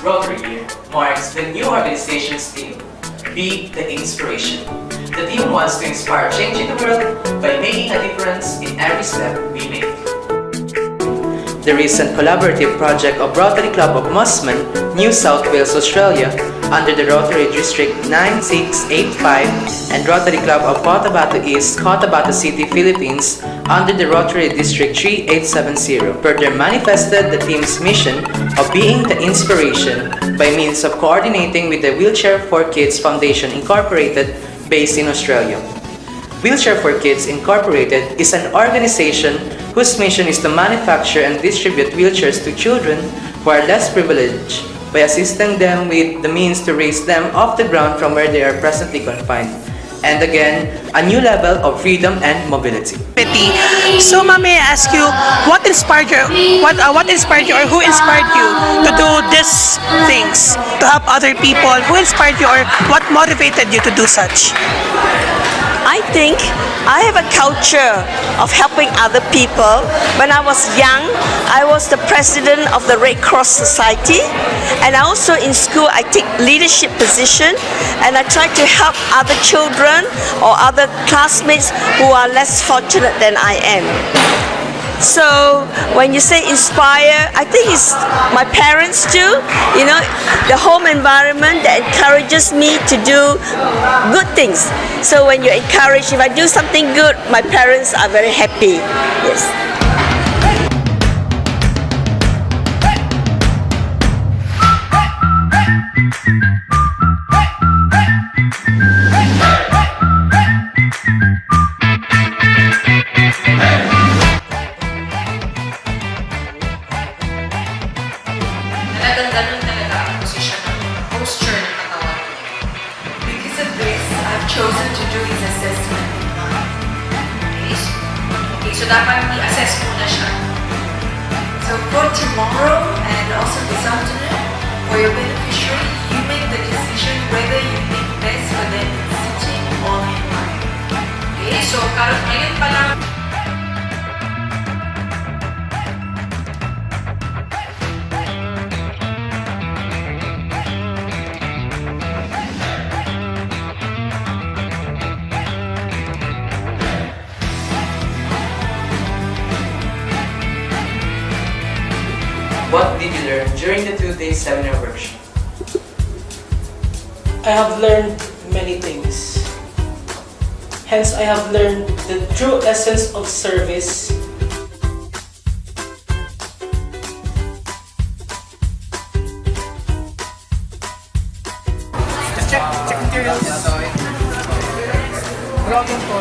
Rotary Year marks the new organization's theme, Be the Inspiration. The team wants to inspire change in the world by making a difference in every step we make. The recent collaborative project of Rotary Club of Mosman, New South Wales, Australia, under the Rotary District 9685 and Rotary Club of Cotabato East, Cotabato City, Philippines, under the Rotary District 3870, further manifested the team's mission of being the inspiration by means of coordinating with the Wheelchair for Kids Foundation Incorporated, based in Australia. Wheelchair for Kids Incorporated is an organization whose mission is to manufacture and distribute wheelchairs to children who are less privileged by assisting them with the means to raise them off the ground from where they are presently confined. And again, a new level of freedom and mobility. So, ma'am, may I ask you, what inspired you, or who inspired you to do these things, to help other people? Who inspired you, or what motivated you to do such? I think I have a culture of helping other people. When I was young, I was the president of the Red Cross Society, and also in school I take leadership position, and I try to help other children or other classmates who are less fortunate than I am. So when you say inspire, I think it's my parents too, you know, the home environment that encourages me to do good things. So when you encourage, if I do something good, my parents are very happy. Yes. Ganun talaga ang posisyon ng posture ng katawan. Because of this, I've chosen to do his assessment. Okay, so dapat i-assess muna siya. So for tomorrow and also this afternoon, for your beneficiary, you make the decision whether you think best for them sitting or in line. Okay, so ngayon pa lang, What did you learn during the 2-day seminar workshop? I have learned many things. Hence, I have learned the true essence of service. Check materials. Grounding po.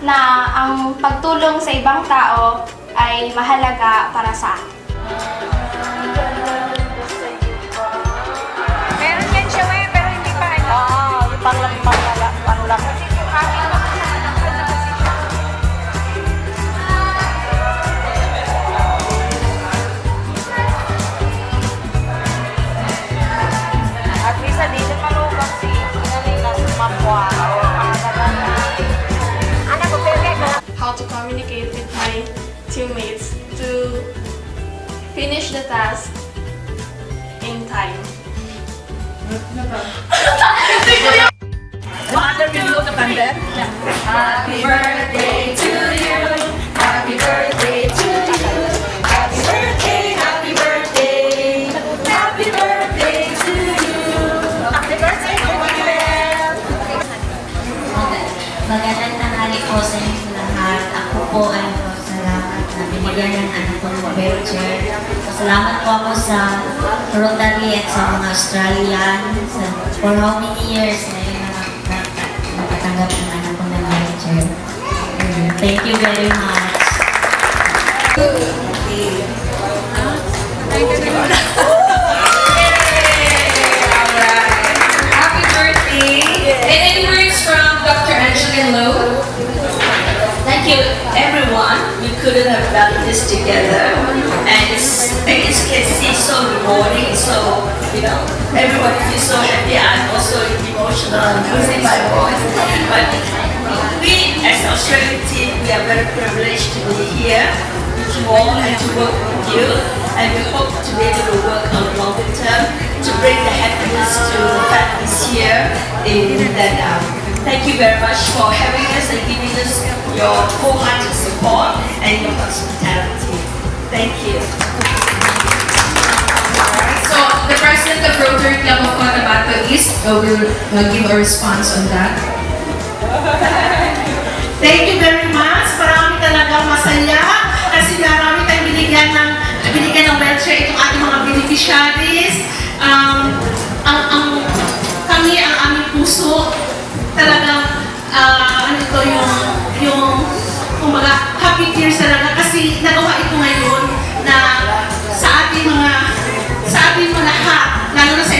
na ang pagtulong sa ibang tao ay mahalaga para sa akin. Meron yan siya ngayon, pero hindi pa ano. Pang lang. At least dito malubak si kanina sa mapwa. How to communicate with my teammates to finish the task in time. Happy birthday to you. Happy birthday to you. Happy birthday, happy birthday. Happy birthday to you. Happy birthday, Noel. Magandang tanghali po sa inyo lahat. Ako po ay salamat na binigyan ng anak ko ng wheelchair. Salamat po ako sa Rotary at sa mga Australian for how many years na yung nakatanggap ng anak ko ng wheelchair. Thank you very much. Happy birthday. And any words from Dr. Angela Lowe? Thank you, everyone. We couldn't have done this together, and it's so rewarding. So everyone feels so happy. I'm also emotional. I'm losing my voice. But we, as an Australian team, we are very privileged to be here with you all and to work with you. And we hope to be able to work on longer term to bring the happiness to the families here in Vietnam. Thank you very much for having us and giving us your wholehearted support and your hospitality. Thank you. So, the president of Rotary Club of Cotabato East will give a response on that. Thank you very much. Marami talagang masaya kasi marami tayong binigyan ng wheelchair itong ating mga beneficiaries. Kami ang aming puso talagang yung kumbaga happy tears talaga kasi nagawa ito ngayon na sa ating mga lahat, lalo na sa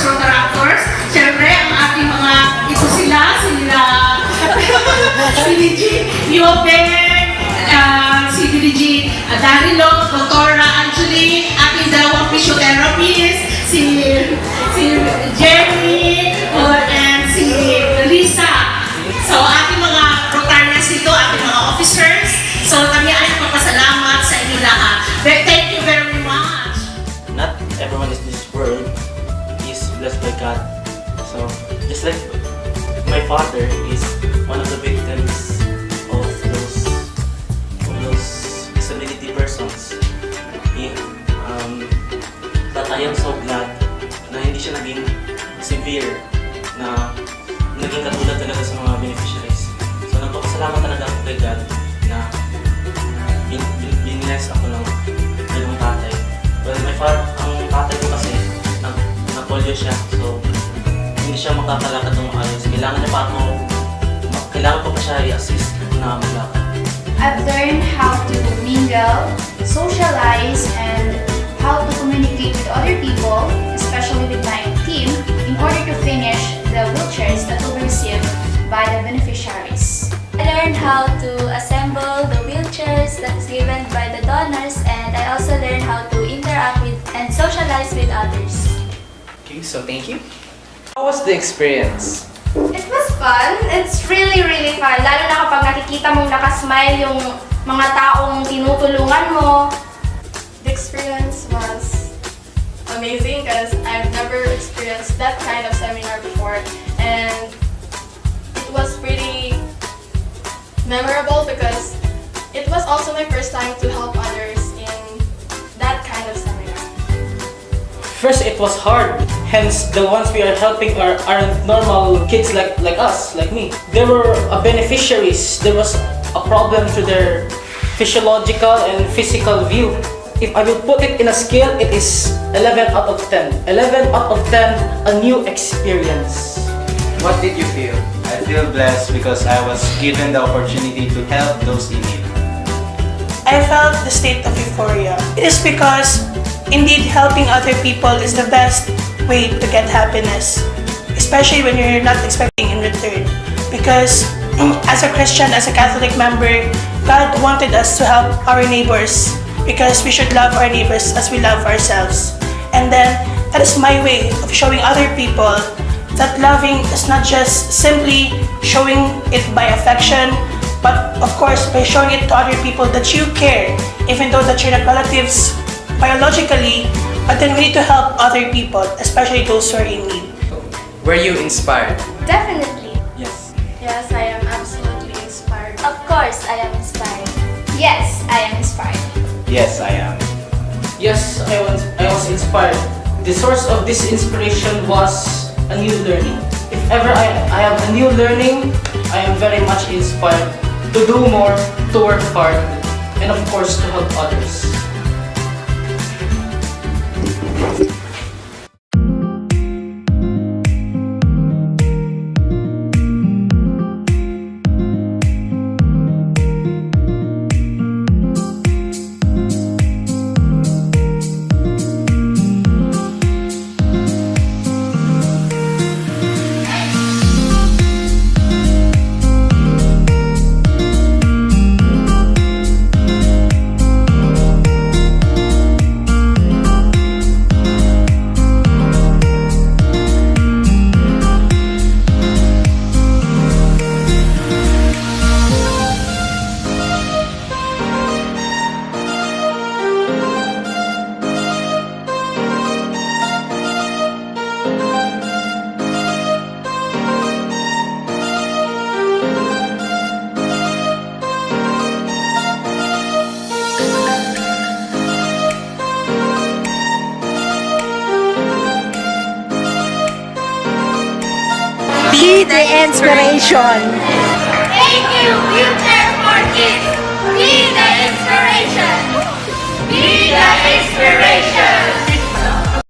Rotaractors, syempre ang ating mga ito sila si DG Yobeng, si DG Darilo, Dr. Angeline, ating dalawang physiotherapists, si Jeremy, and si Lisa. So ating mga Rotarians dito, ating mga officers, so kami ay magpapasalamat sa inyo lahat. Thank you very much. Not everyone in this world is blessed by God. So, just like my father is one of the victims of those disability persons. But I am so glad na hindi siya naging severe, na naging katulad talaga sa mga beneficiaries. So, nagpapasalamat talaga ako kay God na biniless ako ng dalawang tatay. Well, ang tatay ko kasi na-polio siya, so hindi siya makakalakad ng maayos. Kailangan pa siya i-assist na maglakad. I've learned how to mingle, socialize, and how to communicate with other people, especially with my team, in order to finish the wheelchairs that will be received by the beneficiaries. I learned how to assemble the wheelchairs that is given by the donors, and I also learned how to interact with and socialize with others. Okay, so thank you. How was the experience? It was fun. It's really, really fun. Lalo na kapag nakikita mong nakasmile yung mga taong tinutulungan mo. The experience was amazing because I've never experienced that kind of seminar before, and it was pretty memorable because it was also my first time to help others in that kind of seminar. First, it was hard. Hence, the ones we are helping aren't normal kids like us, like me. They were beneficiaries. There was a problem to their physiological and physical view. If I will put it in a scale, it is 11 out of 10. 11 out of 10, a new experience. What did you feel? I feel blessed because I was given the opportunity to help those in need. I felt the state of euphoria. It is because indeed helping other people is the best way to get happiness, especially when you're not expecting in return. Because as a Christian, as a Catholic member, God wanted us to help our neighbors because we should love our neighbors as we love ourselves. And then that is my way of showing other people that loving is not just simply showing it by affection, but of course by showing it to other people that you care, even though that you're not relatives biologically, but then we need to help other people, especially those who are in need. Were you inspired? Definitely. Yes. Yes, I am absolutely inspired. Of course, I am inspired. Yes, I am inspired. Yes, I am. Yes, I was inspired. The source of this inspiration was a new learning. If ever I have a new learning, I am very much inspired to do more, to work hard, and of course to help others. Be the inspiration. Thank you, Wheelchair for Kids. Be the inspiration. Be the inspiration.